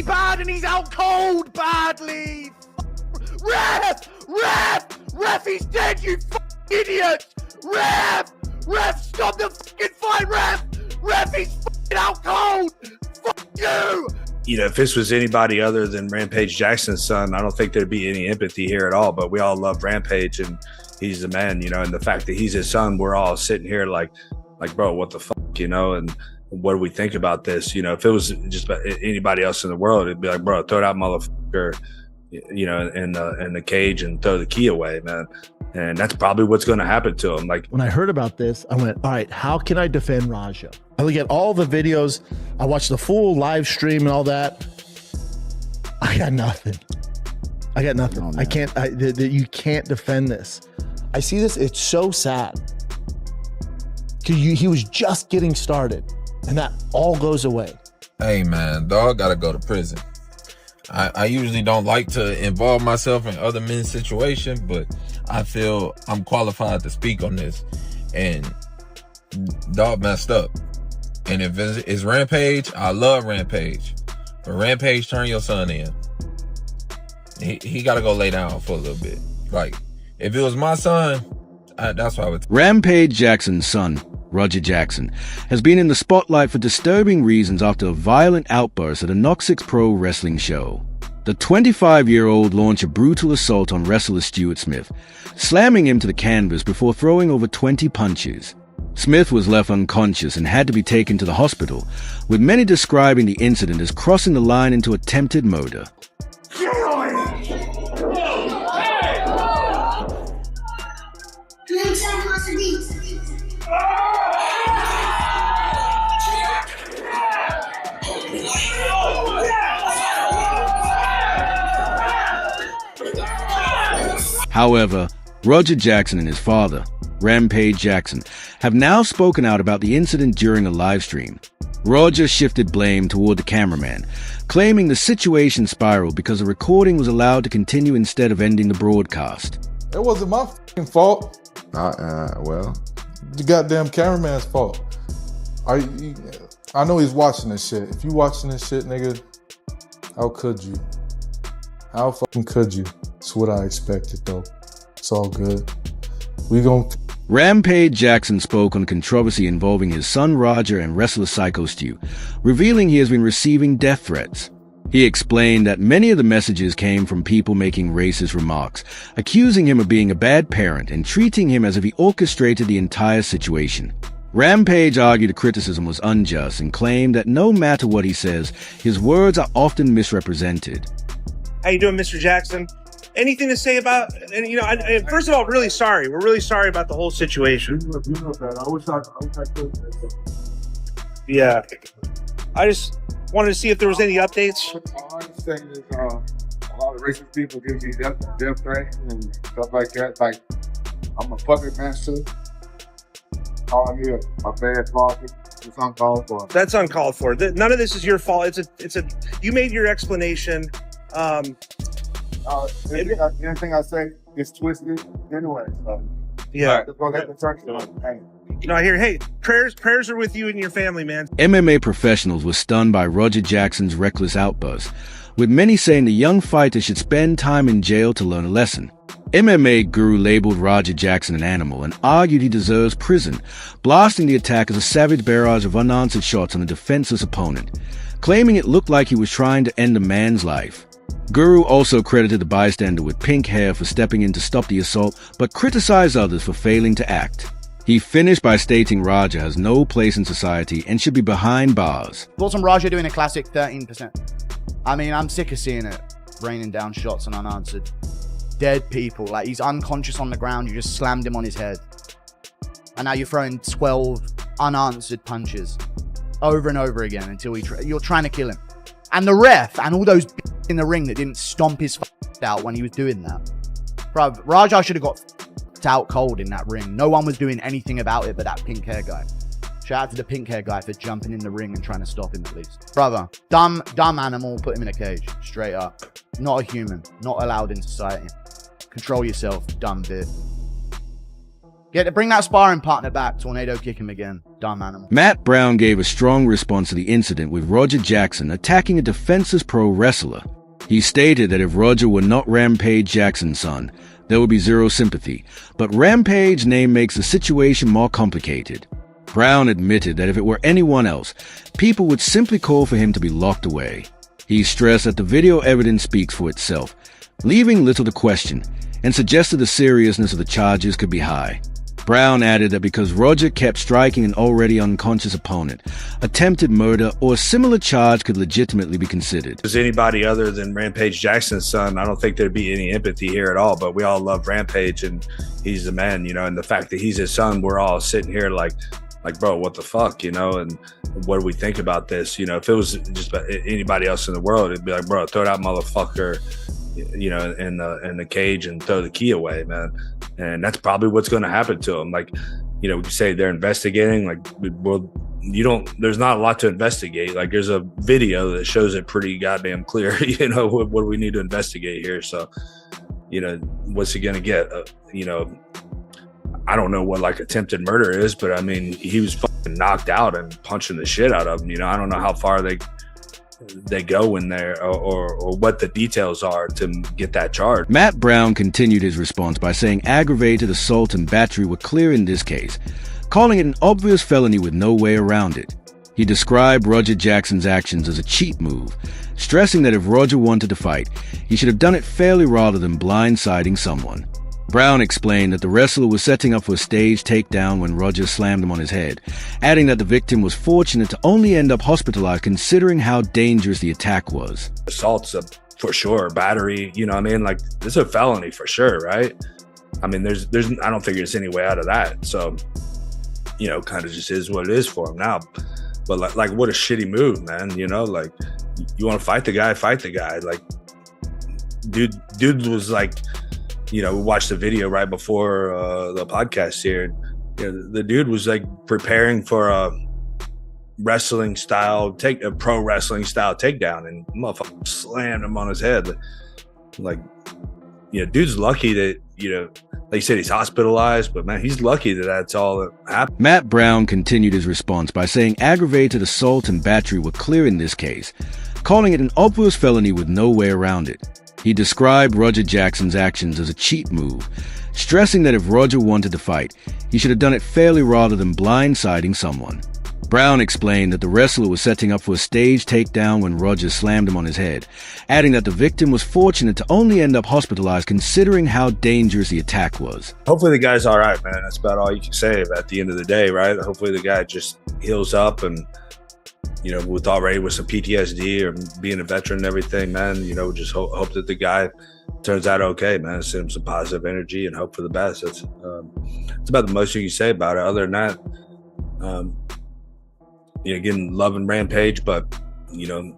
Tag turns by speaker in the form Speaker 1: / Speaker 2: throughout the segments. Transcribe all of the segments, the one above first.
Speaker 1: bad and he's out cold badly. Ref, he's dead, you idiot. Ref, stop the fucking fight, ref, he's out cold. Fuck you.
Speaker 2: You know, if this was anybody other than Rampage Jackson's son, I don't think there'd be any empathy here at all. But we all love Rampage, and he's the man, you know. And the fact that he's his son, we're all sitting here like, bro, what the fuck, you know? And what do we think about this? You know, if it was just about anybody else in the world, it'd be like, bro, throw that motherfucker, you know, in the cage and throw the key away, man. And that's probably what's going to happen to him. Like,
Speaker 3: when I heard about this, I went, all right, how can I defend Raja? I look at all the videos. I watched the full live stream and all that. I got nothing. Oh, I can't, you can't defend this. I see this, it's so sad. He was just getting started and that all goes away.
Speaker 4: Hey man, dog gotta go to prison. I usually don't like to involve myself in other men's situations, but I feel I'm qualified to speak on this. And dog messed up. And if it's Rampage, I love Rampage. But Rampage, turn your son in. He got to go lay down for a little bit. Like, if it was my son, that's what I would.
Speaker 5: Rampage Jackson's son, Roger Jackson, has been in the spotlight for disturbing reasons after a violent outburst at a Knox 6 Pro wrestling show. The 25-year-old launched a brutal assault on wrestler Stuart Smith, slamming him to the canvas before throwing over 20 punches. Smith was left unconscious and had to be taken to the hospital, with many describing the incident as crossing the line into attempted murder. However, Roger Jackson and his father, Rampage Jackson, have now spoken out about the incident during a live stream. Roger shifted blame toward the cameraman, claiming the situation spiraled because the recording was allowed to continue instead of ending the broadcast.
Speaker 6: It wasn't my fucking fault.
Speaker 7: Well,
Speaker 6: The goddamn cameraman's fault. I know he's watching this shit. If you watching this shit, nigga, how could you? How fucking could you? That's what I expected, though. It's all good. We gon'
Speaker 5: Rampage Jackson spoke on controversy involving his son Roger and wrestler Psycho Stu, revealing he has been receiving death threats. He explained that many of the messages came from people making racist remarks, accusing him of being a bad parent and treating him as if he orchestrated the entire situation. Rampage argued the criticism was unjust and claimed that no matter what he says, his words are often misrepresented.
Speaker 8: How you doing, Mr. Jackson? Anything to say about, and you know, first of all, really sorry. We're really sorry about the whole situation.
Speaker 6: You know that. I wish I could.
Speaker 8: Yeah. I just wanted to see if there was any updates.
Speaker 6: All I'm saying is a lot of racist people give me death threats and stuff like that. Like, I'm a puppet master. Calling me a bad father. It's uncalled for.
Speaker 8: That's uncalled for. None of this is your fault. You made your explanation.
Speaker 6: Anything I say is twisted anyway. So
Speaker 8: Yeah.
Speaker 6: Hey.
Speaker 8: No, I hear, hey, prayers are with you and your family, man.
Speaker 5: MMA professionals were stunned by Roger Jackson's reckless outburst, with many saying the young fighter should spend time in jail to learn a lesson. MMA guru labeled Roger Jackson an animal and argued he deserves prison, blasting the attack as a savage barrage of unanswered shots on a defenseless opponent, claiming it looked like he was trying to end a man's life. Guru also credited the bystander with pink hair for stepping in to stop the assault, but criticized others for failing to act. He finished by stating Raja has no place in society and should be behind bars.
Speaker 9: Thoughts on Raja doing a classic 13%? I mean, I'm sick of seeing it, raining down shots and unanswered. Dead people, like he's unconscious on the ground, you just slammed him on his head. And now you're throwing 12 unanswered punches over and over again until you're trying to kill him. And the ref and all those in the ring that didn't stomp his out when he was doing that. Bruv, Raja should have got out cold in that ring. No one was doing anything about it but that pink hair guy. Shout out to the pink hair guy for jumping in the ring and trying to stop him at least. Brother, dumb animal, put him in a cage. Straight up. Not a human. Not allowed in society. Control yourself, dumb bit. Bring that sparring partner back. Tornado kick him again. Dumb animal.
Speaker 5: Matt Brown gave a strong response to the incident with Roger Jackson attacking a defenseless pro wrestler. He stated that if Roger were not Rampage Jackson's son, there would be zero sympathy, but Rampage's name makes the situation more complicated. Brown admitted that if it were anyone else, people would simply call for him to be locked away. He stressed that the video evidence speaks for itself, leaving little to question, and suggested the seriousness of the charges could be high. Brown added that because Roger kept striking an already unconscious opponent, attempted murder or a similar charge could legitimately be considered.
Speaker 2: As anybody other than Rampage Jackson's son, I don't think there'd be any empathy here at all, but we all love Rampage and he's the man, you know, and the fact that he's his son, we're all sitting here like, bro, what the fuck, you know, and what do we think about this? You know, if it was just anybody else in the world, it'd be like, bro, throw that motherfucker, you know, in the cage and throw the key away, man. And that's probably what's going to happen to him. Like, you know, we say they're investigating, like, well, there's not a lot to investigate. Like, there's a video that shows it pretty goddamn clear, you know, what do we need to investigate here? So, you know, what's he going to get? You know, I don't know what like attempted murder is, but I mean, he was fucking knocked out and punching the shit out of him. You know, I don't know how far they go in there or what the details are to get that charge.
Speaker 5: Matt Brown continued his response by saying aggravated assault and battery were clear in this case, calling it an obvious felony with no way around it. He described Roger Jackson's actions as a cheap move, stressing that if Roger wanted to fight, he should have done it fairly rather than blindsiding someone. Brown explained that the wrestler was setting up for a stage takedown when Roger slammed him on his head, adding that the victim was fortunate to only end up hospitalized considering how dangerous the attack was.
Speaker 2: Assault's for sure, battery, you know what I mean? Like, this is a felony for sure, right? I mean, there's I don't think there's any way out of that. So, you know, kind of just is what it is for him now. But like what a shitty move, man. You know, like, you want to fight the guy. Like, dude was like, you know, we watched the video right before the podcast here. You know, the dude was like preparing for a pro wrestling style takedown, and motherfucker slammed him on his head. Like, you know, dude's lucky that, you know, like you said, he's hospitalized, but man, he's lucky that that's all that happened.
Speaker 5: Matt Brown continued his response by saying aggravated assault and battery were clear in this case, calling it an obvious felony with no way around it. He described Roger Jackson's actions as a cheap move, stressing that if Roger wanted to fight, he should have done it fairly rather than blindsiding someone. Brown explained that the wrestler was setting up for a stage takedown when Roger slammed him on his head, adding that the victim was fortunate to only end up hospitalized considering how dangerous the attack was.
Speaker 2: Hopefully the guy's all right, man. That's about all you can say at the end of the day, right? Hopefully the guy just heals up and, you know, with some PTSD or being a veteran and everything, man, you know, just hope that the guy turns out okay, man. Send him some positive energy and hope for the best. That's about the most you can say about it. Other than that, you know, again, loving Rampage, but, you know,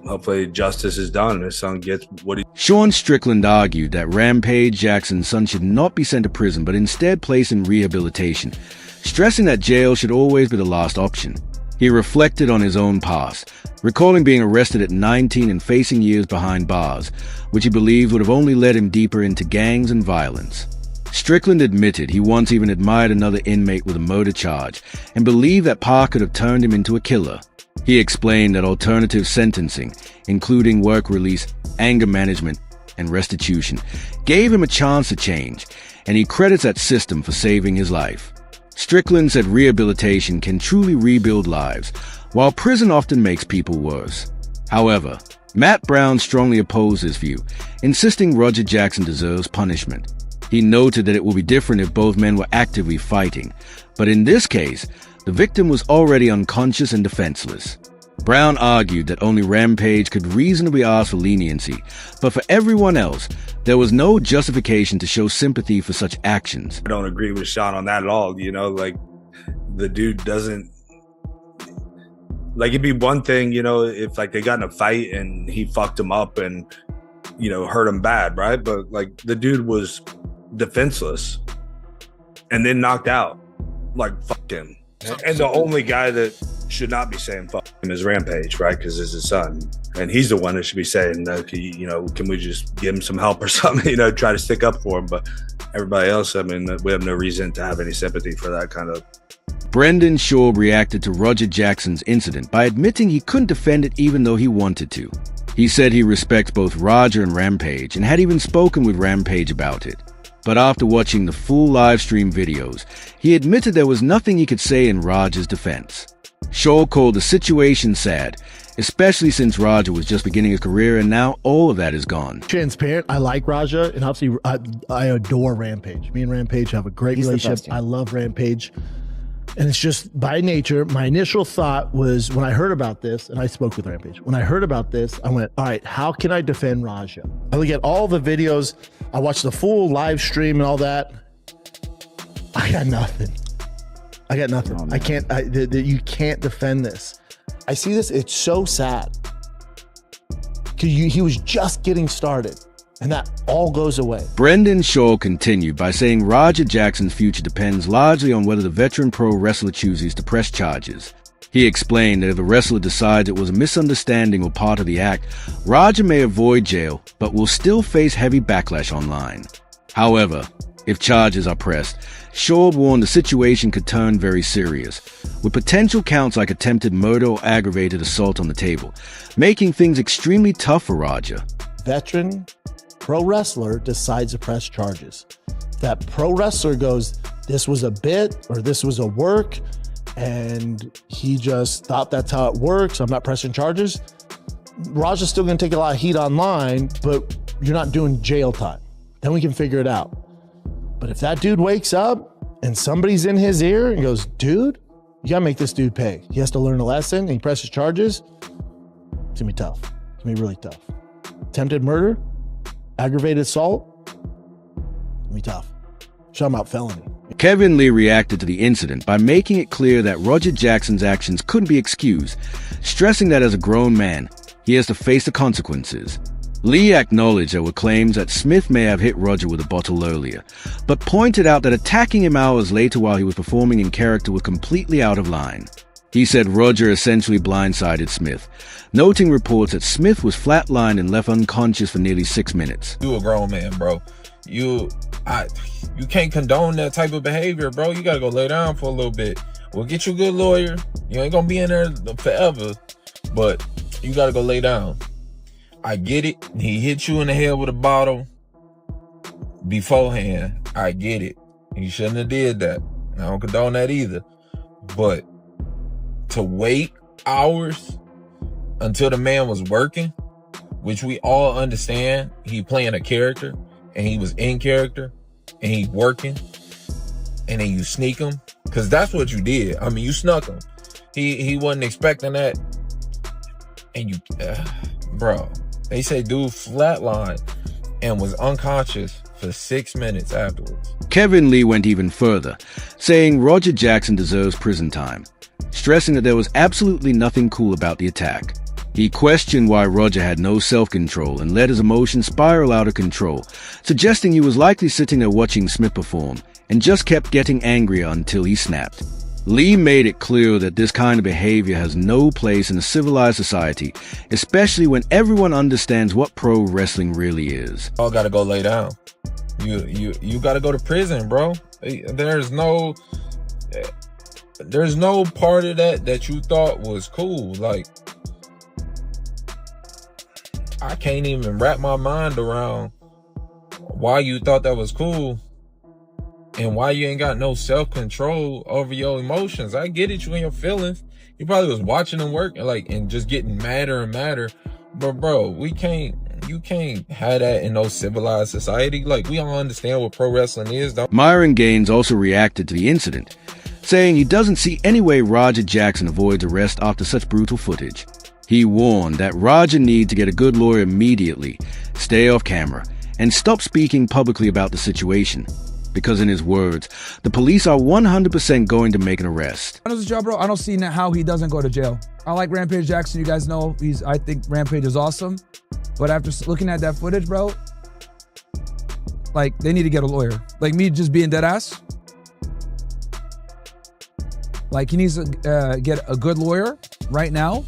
Speaker 2: hopefully justice is done and his son gets what he...
Speaker 5: Sean Strickland argued that Rampage Jackson's son should not be sent to prison, but instead placed in rehabilitation, stressing that jail should always be the last option. He reflected on his own past, recalling being arrested at 19 and facing years behind bars, which he believed would have only led him deeper into gangs and violence. Strickland admitted he once even admired another inmate with a murder charge and believed that Parr could have turned him into a killer. He explained that alternative sentencing, including work release, anger management, and restitution, gave him a chance to change, and he credits that system for saving his life. Strickland said rehabilitation can truly rebuild lives, while prison often makes people worse. However, Matt Brown strongly opposed this view, insisting Roger Jackson deserves punishment. He noted that it will be different if both men were actively fighting, but in this case, the victim was already unconscious and defenseless. Brown argued that only Rampage could reasonably ask for leniency, but for everyone else, there was no justification to show sympathy for such actions.
Speaker 2: I don't agree with Sean on that at all. You know, like, the dude doesn't... Like, it'd be one thing, you know, if, like, they got in a fight and he fucked him up and, you know, hurt him bad, right? But, like, the dude was defenseless and then knocked out. Like, fuck him. And the only guy that should not be saying fuck him as Rampage, right? Because it's his son, and he's the one that should be saying, can we just give him some help or something? Try to stick up for him. But everybody else, I mean, we have no reason to have any sympathy for that kind of.
Speaker 5: Brendan Schaub reacted to Roger Jackson's incident by admitting he couldn't defend it even though he wanted to. He said he respects both Roger and Rampage and had even spoken with Rampage about it. But after watching the full live stream videos, he admitted there was nothing he could say in Roger's defense. Shaw called the situation sad, especially since Roger was just beginning his career and now all of that is gone.
Speaker 3: Transparent. I like Raja, and obviously I adore Rampage. Me and Rampage have a great relationship. I love Rampage. And it's just by nature, my initial thought was when I heard about this, and I spoke with Rampage, when I heard about this, I went, all right, how can I defend Raja? I look at all the videos, I watched the full live stream and all that. I got nothing.
Speaker 9: Oh,
Speaker 3: I can't, you can't defend this. I see this, it's so sad. He was just getting started. And that all goes away.
Speaker 5: Brendan Shaw continued by saying Roger Jackson's future depends largely on whether the veteran pro wrestler chooses to press charges. He explained that if the wrestler decides it was a misunderstanding or part of the act, Roger may avoid jail, but will still face heavy backlash online. However, if charges are pressed, Shaw warned the situation could turn very serious, with potential counts like attempted murder or aggravated assault on the table, making things extremely tough for Roger.
Speaker 3: Veteran pro wrestler decides to press charges. That pro wrestler goes, this was a bit or this was a work, and he just thought that's how it works. I'm not pressing charges. Raja's still going to take a lot of heat online, but you're not doing jail time. Then we can figure it out. But if that dude wakes up and somebody's in his ear and goes, dude, you got to make this dude pay. He has to learn a lesson and he presses charges. It's going to be tough. It's going to be really tough. Attempted murder, aggravated assault, it'll be tough. Talking about felony.
Speaker 5: Kevin Lee reacted to the incident by making it clear that Roger Jackson's actions couldn't be excused, stressing that as a grown man, he has to face the consequences. Lee acknowledged there were claims that Smith may have hit Roger with a bottle earlier, but pointed out that attacking him hours later while he was performing in character was completely out of line. He said Roger essentially blindsided Smith, noting reports that Smith was flatlined and left unconscious for nearly 6 minutes.
Speaker 4: You a grown man, bro. You can't condone that type of behavior, bro. You gotta go lay down for a little bit. We'll get you a good lawyer. You ain't gonna be in there forever, but you gotta go lay down. I get it. He hit you in the head with a bottle beforehand. I get it. He shouldn't have did that. I don't condone that either. But to wait hours until the man was working, which we all understand, he playing a character and he was in character and he working, and then you sneak him, because that's what you did. I mean, you snuck him. He wasn't expecting that, and you, bro. They say dude flatlined and was unconscious for 6 minutes afterwards.
Speaker 5: Kevin Lee went even further, saying Roger Jackson deserves prison time, stressing that there was absolutely nothing cool about the attack. He questioned why Roger had no self-control and let his emotions spiral out of control, suggesting he was likely sitting there watching Smith perform and just kept getting angrier until he snapped. Lee made it clear that this kind of behavior has no place in a civilized society, especially when everyone understands what pro wrestling really is.
Speaker 4: All gotta go lay down. You gotta go to prison, bro. There's no part of that you thought was cool. Like, I can't even wrap my mind around why you thought that was cool and why you ain't got no self-control over your emotions. I get it, you and your feelings. You probably was watching them work and just getting madder and madder. But bro, you can't have that in no civilized society. Like, we all understand what pro wrestling is, though.
Speaker 5: Myron Gaines also reacted to the incident, saying he doesn't see any way Roger Jackson avoids arrest after such brutal footage. He warned that Roger needs to get a good lawyer immediately, stay off camera, and stop speaking publicly about the situation. Because in his words, the police are 100% going to make an arrest.
Speaker 7: His job, bro. I don't see how he doesn't go to jail. I like Rampage Jackson. You guys know I think Rampage is awesome. But after looking at that footage, bro, like, they need to get a lawyer. Like, me just being dead ass. Like, he needs to get a good lawyer right now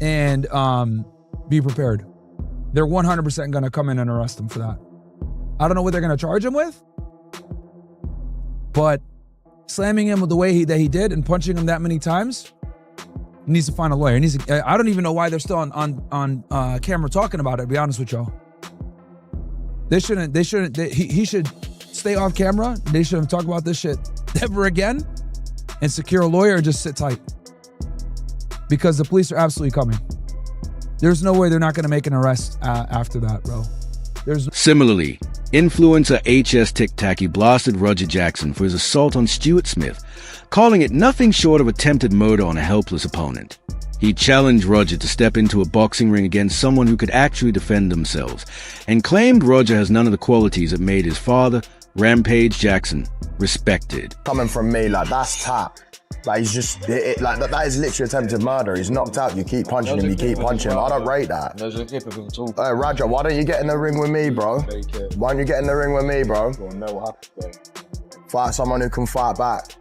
Speaker 7: and be prepared. They're 100% going to come in and arrest him for that. I don't know what they're going to charge him with, but slamming him the way that he did and punching him that many times, he needs to find a lawyer. I don't even know why they're still on camera talking about it, to be honest with y'all. He should stay off camera. They shouldn't talk about this shit ever again and secure a lawyer and just sit tight. Because the police are absolutely coming. There's no way they're not going to make an arrest after that, bro.
Speaker 5: Similarly, influencer HS Tic Tacky blasted Roger Jackson for his assault on Stuart Smith, calling it nothing short of attempted murder on a helpless opponent. He challenged Roger to step into a boxing ring against someone who could actually defend themselves, and claimed Roger has none of the qualities that made his father, Rampage Jackson, respected.
Speaker 10: Coming from me, like, that's tap. Like, he's just, that is literally attempted murder. He's knocked out, you keep punching him, you keep punching him. I don't rate that. Hey, Roger, why don't you get in the ring with me, bro? Why don't you get in the ring with me, bro? Fight someone who can fight back.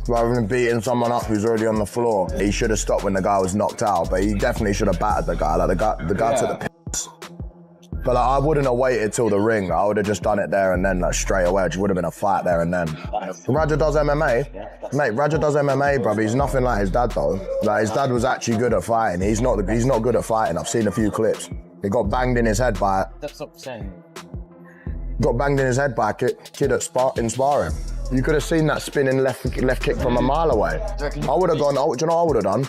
Speaker 10: Rather than beating someone up who's already on the floor. He should have stopped when the guy was knocked out, but he definitely should have battered the guy. Like, the guy took the piss. But like, I wouldn't have waited till the ring. I would have just done it there and then, like, straight away. It would have been a fight there and then. Roger does MMA. Mate, Roger does MMA, bro. He's nothing like his dad, though. Like, his dad was actually good at fighting. He's not good at fighting. I've seen a few clips. He got banged in his head by...
Speaker 11: That's what I'm saying.
Speaker 10: Got banged in his head by a kid in sparring. You could have seen that spinning left kick from a mile away. I would have gone, do you know what I would have done?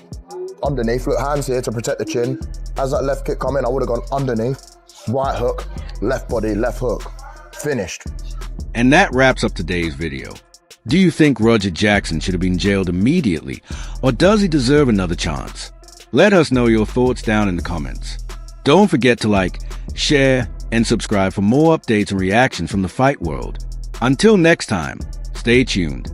Speaker 10: Underneath, look, hands here to protect the chin. As that left kick come in, I would have gone underneath, right hook, left body, left hook. Finished.
Speaker 5: And that wraps up today's video. Do you think Roger Jackson should have been jailed immediately, or does he deserve another chance? Let us know your thoughts down in the comments. Don't forget to like, share, and subscribe for more updates and reactions from the fight world. Until next time, stay tuned.